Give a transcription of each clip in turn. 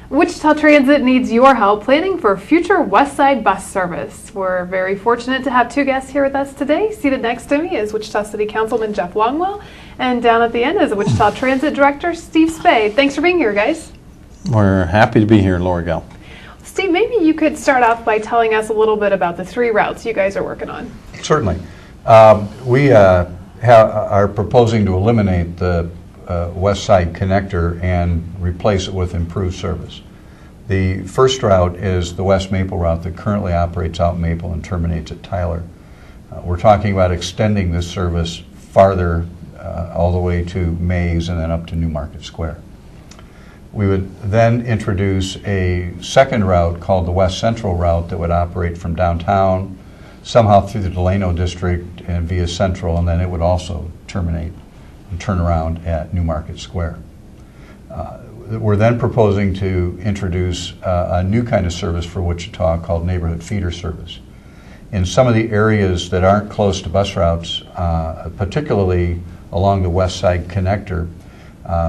Wichita Transit needs your help planning for future Westside bus service. We're very fortunate to have two guests here with us today. Seated next to me is Wichita City Councilman Jeff Longwell, and down at the end is Wichita Transit Director Steve Spade. Thanks for being here, guys. We're happy to be here, Lorigel. Steve, maybe you could start off by telling us a little bit about the 3 routes you guys are working on. Certainly. We are proposing to eliminate the Westside connector and replace it with improved service. The first route is the West Maple route that currently operates out Maple and terminates at Tyler. We're talking about extending this service farther all the way to Mays and then up to New Market Square. We would then introduce a second route called the West Central route that would operate from downtown somehow through the Delano district and via Central, and then it would also terminate and turn around at New Market Square. We're then proposing to introduce a new kind of service for Wichita called neighborhood feeder service. In some of the areas that aren't close to bus routes, particularly along the West Side connector,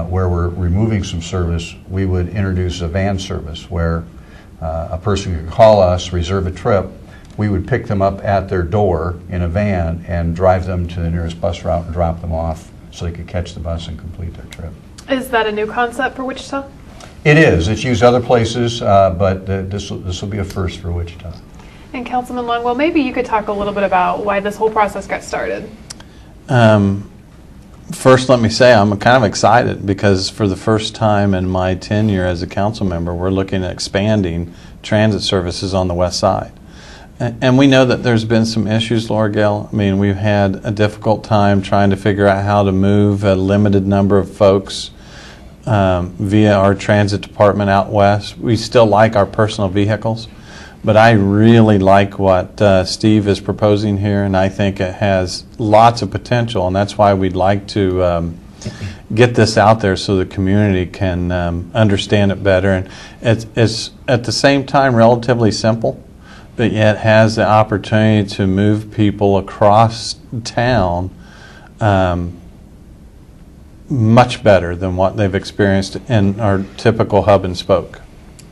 where we're removing some service, we would introduce a van service where a person could call us, reserve a trip, we would pick them up at their door in a van and drive them to the nearest bus route and drop them off so they could catch the bus and complete their trip. Is that a new concept for Wichita? It is. It's used other places, but this will be a first for Wichita. And Councilman Longwell, maybe you could talk a little bit about why this whole process got started. First, let me say I'm kind of excited because for the first time in my tenure as a council member, we're looking at expanding transit services on the West Side. And we know that there's been some issues, Lorigel. I mean, we've had a difficult time trying to figure out how to move a limited number of folks via our transit department out west. We still like our personal vehicles, but I really like what Steve is proposing here, and I think it has lots of potential, and that's why we'd like to get this out there so the community can understand it better. And it's at the same time relatively simple, but yet has the opportunity to move people across town much better than what they've experienced in our typical hub and spoke.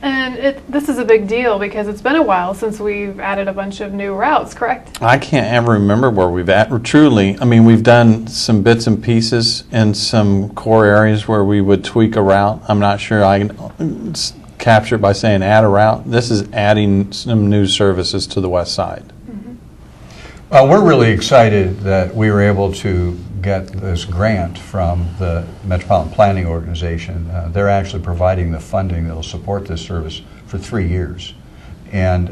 And this is a big deal because it's been a while since we've added a bunch of new routes, correct? I can't ever remember where we've at. Truly, I mean, we've done some bits and pieces in some core areas where we would tweak a route. I'm not sure I can capture it by saying add a route. This is adding some new services to the West Side. Mm-hmm. We're really excited that we were able to get this grant from the Metropolitan Planning Organization. They're actually providing the funding that will support this service for 3 years. And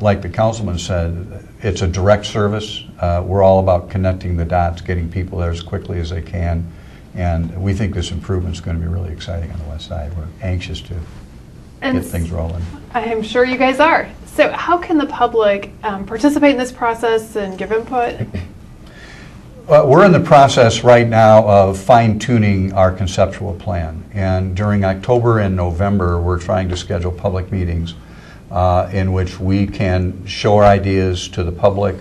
like the councilman said, it's a direct service. We're all about connecting the dots, getting people there as quickly as they can. And we think this improvement is going to be really exciting on the West Side. We're anxious to get things rolling. I'm sure you guys are. So how can the public participate in this process and give input? We're in the process right now of fine-tuning our conceptual plan. And during October and November, we're trying to schedule public meetings in which we can show our ideas to the public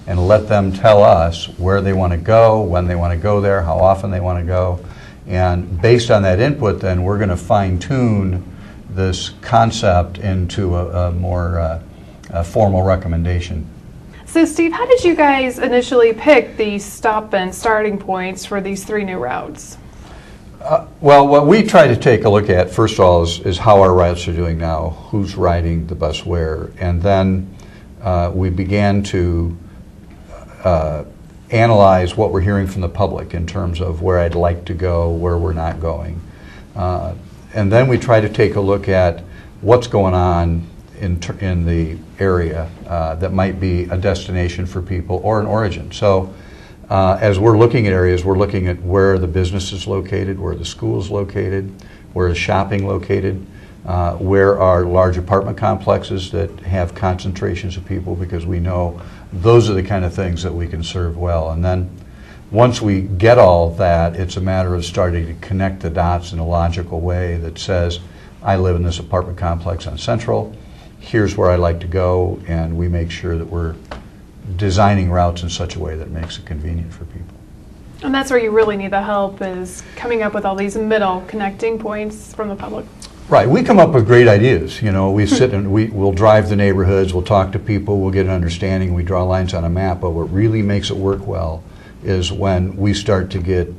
and let them tell us where they want to go, when they want to go there, how often they want to go. And based on that input, then we're going to fine-tune this concept into a more formal recommendation. So Steve, how did you guys initially pick the stop and starting points for these 3 new routes? Well, what we try to take a look at, first of all, is how our routes are doing now, who's riding the bus where, and then we began to analyze what we're hearing from the public in terms of where I'd like to go, where we're not going. And then we try to take a look at what's going on in the area that might be a destination for people or an origin. So as we're looking at areas, we're looking at where the business is located, where the school is located, where is shopping located, where are large apartment complexes that have concentrations of people, because we know those are the kind of things that we can serve well. And then once we get all that, it's a matter of starting to connect the dots in a logical way that says, I live in this apartment complex on Central, here's where I like to go, and we make sure that we're designing routes in such a way that makes it convenient for people. And that's where you really need the help, is coming up with all these middle connecting points from the public. Right, we come up with great ideas, you know, we sit and we'll drive the neighborhoods, we'll talk to people, we'll get an understanding, we draw lines on a map, but what really makes it work well is when we start to get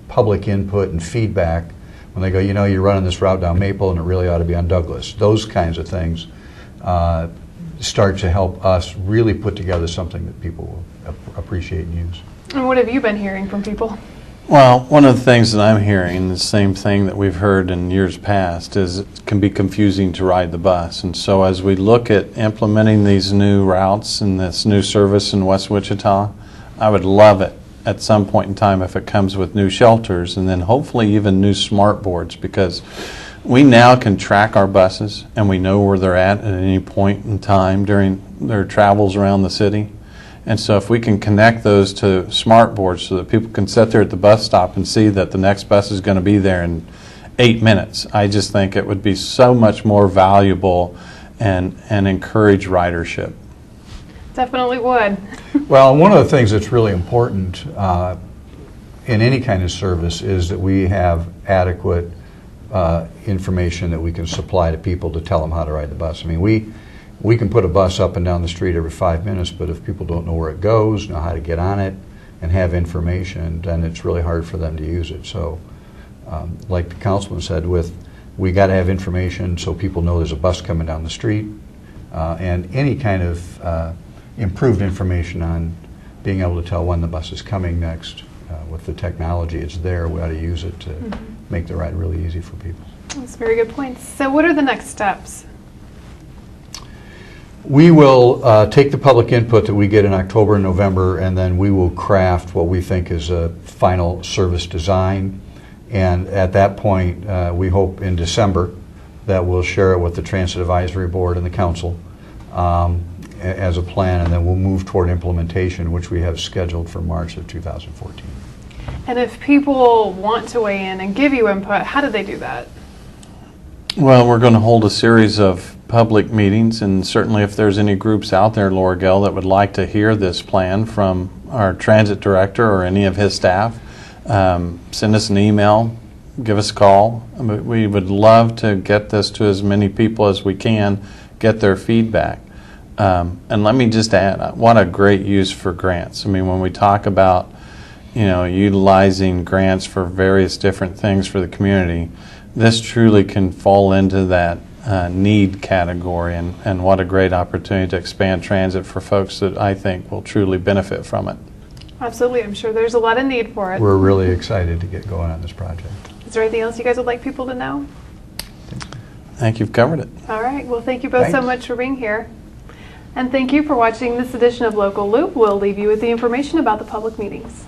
public input and feedback, when they go, you know, you're running this route down Maple and it really ought to be on Douglas. Those kinds of things start to help us really put together something that people will appreciate and use. And what have you been hearing from people? Well, one of the things that I'm hearing, the same thing that we've heard in years past, is it can be confusing to ride the bus. And so as we look at implementing these new routes and this new service in West Wichita, I would love it at some point in time if it comes with new shelters and then hopefully even new smart boards, because we now can track our buses and we know where they're at any point in time during their travels around the city. And so if we can connect those to smart boards so that people can sit there at the bus stop and see that the next bus is going to be there in 8 minutes, I just think it would be so much more valuable and encourage ridership. Definitely would. Well, one of the things that's really important in any kind of service is that we have adequate information that we can supply to people to tell them how to ride the bus. I mean, we can put a bus up and down the street every 5 minutes, but if people don't know where it goes, know how to get on it, and have information, then it's really hard for them to use it. So, like the councilman said, we got to have information so people know there's a bus coming down the street, and any kind of improved information on being able to tell when the bus is coming next. With the technology, it's there. We ought to use it to make the ride really easy for people. That's very good points. So what are the next steps? We will take the public input that we get in October and November, and then we will craft what we think is a final service design. And at that point, we hope in December that we'll share it with the Transit Advisory Board and the Council as a plan, and then we'll move toward implementation, which we have scheduled for March of 2014. And if people want to weigh in and give you input, how do they do that? Well, we're going to hold a series of public meetings, and certainly if there's any groups out there, Laura Gell, that would like to hear this plan from our transit director or any of his staff, send us an email, give us a call. We would love to get this to as many people as we can, get their feedback. And let me just add, what a great use for grants. I mean, when we talk about, you know, utilizing grants for various different things for the community, this truly can fall into that need category, and what a great opportunity to expand transit for folks that I think will truly benefit from it. Absolutely. I'm sure there's a lot of need for it. We're really excited to get going on this project. Is there anything else you guys would like people to know? I think you've covered it. All right. Well, thank you both so Thanks. much for being here. And thank you for watching this edition of Local Loop. We'll leave you with the information about the public meetings.